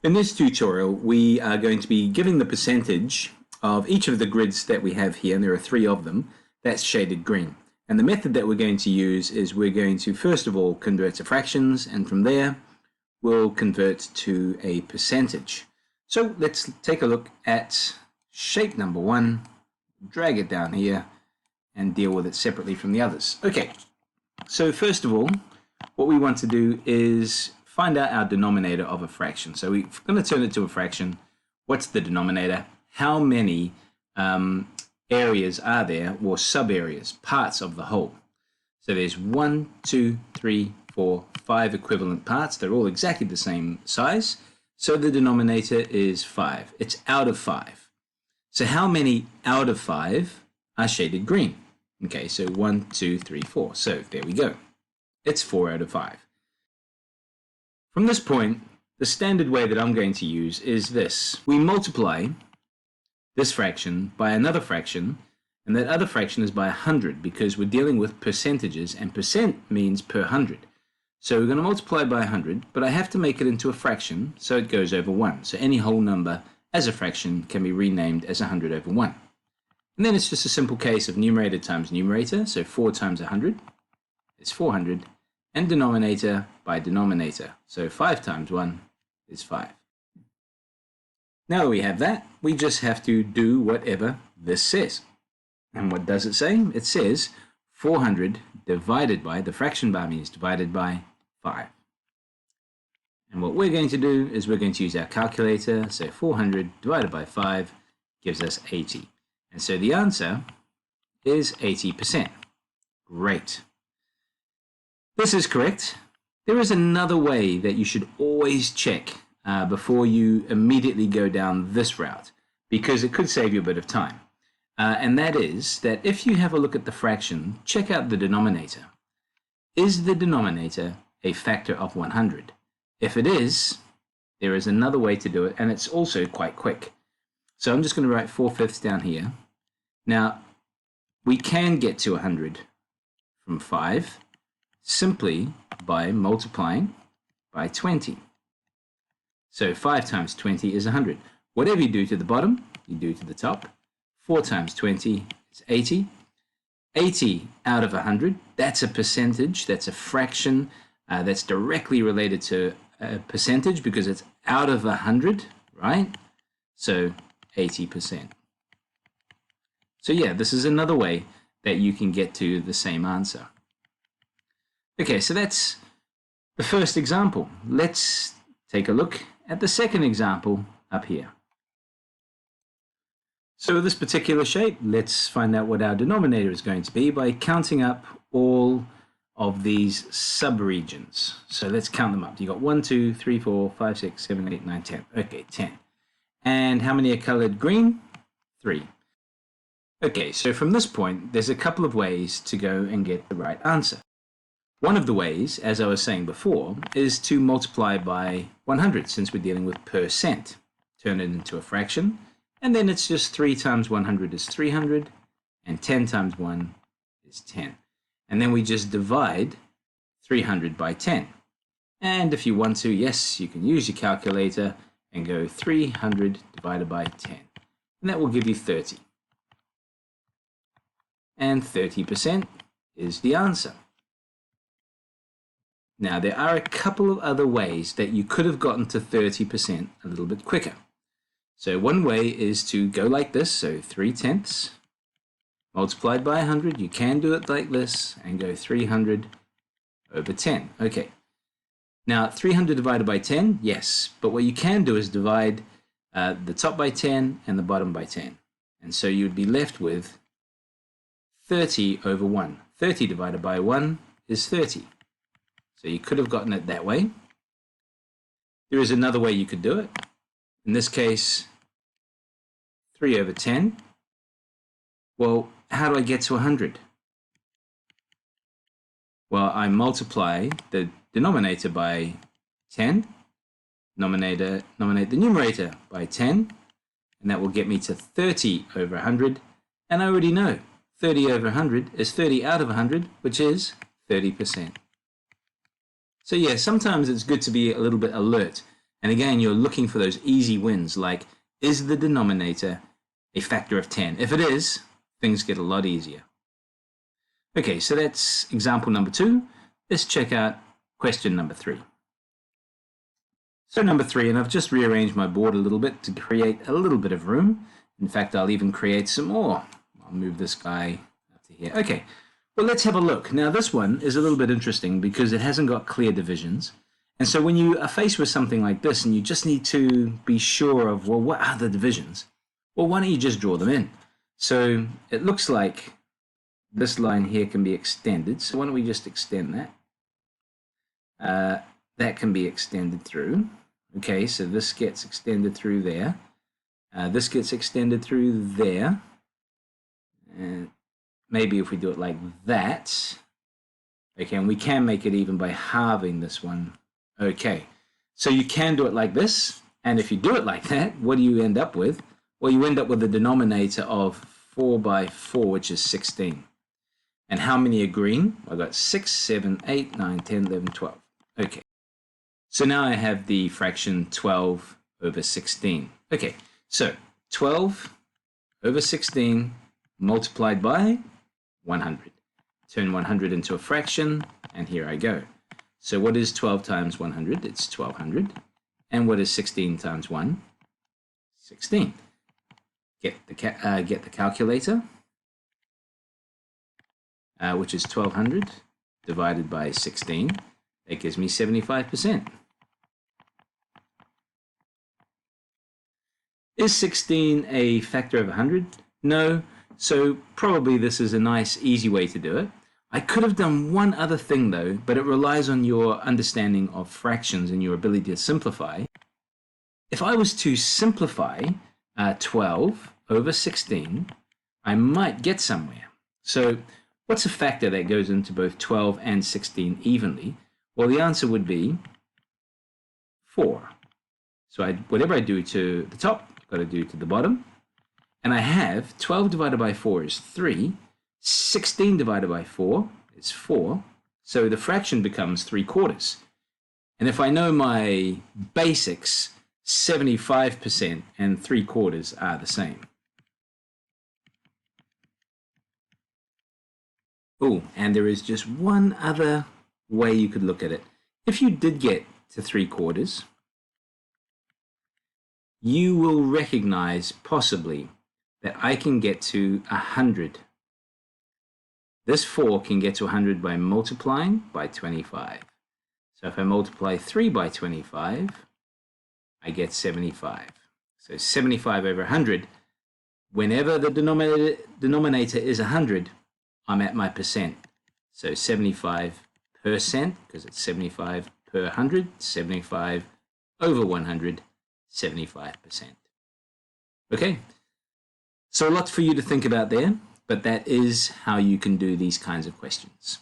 In this tutorial, we are going to be giving the percentage of each of the grids that we have here, and there are 3 of them, that's shaded green. And the method that we're going to use is we're going to first of all convert to fractions, and from there we'll convert to a percentage. So let's take a look at shape number 1, drag it down here, and deal with it separately from the others. Okay, so first of all, what we want to do is find out our denominator of a fraction. So we're going to turn it to a fraction. What's the denominator? How many areas are there, or sub-areas, parts of the whole? So there's 1, 2, 3, 4, 5 equivalent parts. They're all exactly the same size. So the denominator is 5. It's out of 5. So how many out of 5 are shaded green? Okay, so 1, 2, 3, 4. So there we go. It's 4 out of 5. From this point, the standard way that I'm going to use is this. We multiply this fraction by another fraction, and that other fraction is by 100 because we're dealing with percentages, and percent means per 100. So we're going to multiply by 100, but I have to make it into a fraction so it goes over 1. So any whole number as a fraction can be renamed as 100 over 1. And then it's just a simple case of numerator times numerator. So 4 times 100 is 400. And denominator by denominator. So 5 times 1 is 5. Now that we have that, we just have to do whatever this says. And what does it say? It says 400 divided by, the fraction bar means divided by 5. And what we're going to do is we're going to use our calculator. So 400 divided by 5 gives us 80. And so the answer is 80%. Great. This is correct. There is another way that you should always check before you immediately go down this route, because it could save you a bit of time. And that is that if you have a look at the fraction, check out the denominator. Is the denominator a factor of 100? If it is, there is another way to do it, and it's also quite quick. So I'm just going to write 4/5 down here. Now, we can get to 100 from 5 simply by multiplying by 20. So 5 times 20 is 100. Whatever you do to the bottom, you do to the top. 4 times 20 is 80. 80 out of 100, that's a percentage, that's a fraction, that's directly related to a percentage because it's out of 100, right? So 80%. So yeah, this is another way that you can get to the same answer. Okay, so that's the first example. Let's take a look at the second example up here. So with this particular shape, let's find out what our denominator is going to be by counting up all of these subregions. So let's count them up. You got 1, 2, 3, 4, 5, 6, 7, 8, 9, 10. Okay, 10. And how many are colored green? 3. Okay, so from this point, there's a couple of ways to go and get the right answer. One of the ways, as I was saying before, is to multiply by 100 since we're dealing with percent. Turn it into a fraction, and then it's just 3 times 100 is 300, and 10 times 1 is 10. And then we just divide 300 by 10. And if you want to, yes, you can use your calculator and go 300 divided by 10. And that will give you 30. And 30% is the answer. Now, there are a couple of other ways that you could have gotten to 30% a little bit quicker. So one way is to go like this, so 3/10 multiplied by 100. You can do it like this and go 300 over 10. Okay. Now, 300 divided by 10, yes, but what you can do is divide the top by 10 and the bottom by 10. And so you'd be left with 30 over 1. 30 divided by 1 is 30. So you could have gotten it that way. There is another way you could do it. In this case, 3 over 10. Well, how do I get to 100? Well, I multiply the denominator by 10, nominate the numerator by 10, and that will get me to 30 over 100. And I already know 30 over 100 is 30 out of 100, which is 30%. So yeah, sometimes it's good to be a little bit alert And again, you're looking for those easy wins, like, is the denominator a factor of 10? If it is, things get a lot easier. Okay, so that's example number 2. Let's check out question number 3. So number 3, and I've just rearranged my board a little bit to create a little bit of room. In fact, I'll even create some more. I'll move this guy up to here. Okay, well, let's have a look. Now, this one is a little bit interesting because it hasn't got clear divisions. And so when you are faced with something like this and you just need to be sure of, well, what are the divisions? Well, why don't you just draw them in? So it looks like this line here can be extended. So why don't we just extend that? That can be extended through. Okay, so this gets extended through there. This gets extended through there. And maybe if we do it like that. Okay, and we can make it even by halving this one. Okay, so you can do it like this, and if you do it like that, what do you end up with? Well, you end up with a denominator of 4 by 4, which is 16. And how many are green? I've got 6, 7, 8, 9, 10, 11, 12. Okay, so now I have the fraction 12 over 16. Okay, so 12 over 16 multiplied by 100. Turn 100 into a fraction, and here I go. So what is 12 times 100? It's 1200. And what is 16 times 1? 16. Get the calculator, which is 1200 divided by 16. That gives me 75%. Is 16 a factor of 100? No. So probably this is a nice, easy way to do it. I could have done one other thing though, but it relies on your understanding of fractions and your ability to simplify. If I was to simplify 12 over 16, I might get somewhere. So what's a factor that goes into both 12 and 16 evenly? Well, the answer would be 4. So whatever I do to the top, I've got to do to the bottom. And I have 12 divided by 4 is 3. 16 divided by 4 is 4, so the fraction becomes 3/4. And if I know my basics, 75% and 3/4 are the same. Oh, and there is just one other way you could look at it. If you did get to 3/4, you will recognize possibly that I can get to 100. This 4 can get to 100 by multiplying by 25. So if I multiply 3 by 25, I get 75. So 75 over 100, whenever the denominator is 100, I'm at my percent. So 75%, because it's 75 per 100, 75 over 100, 75%. Okay, so lots for you to think about there. But that is how you can do these kinds of questions.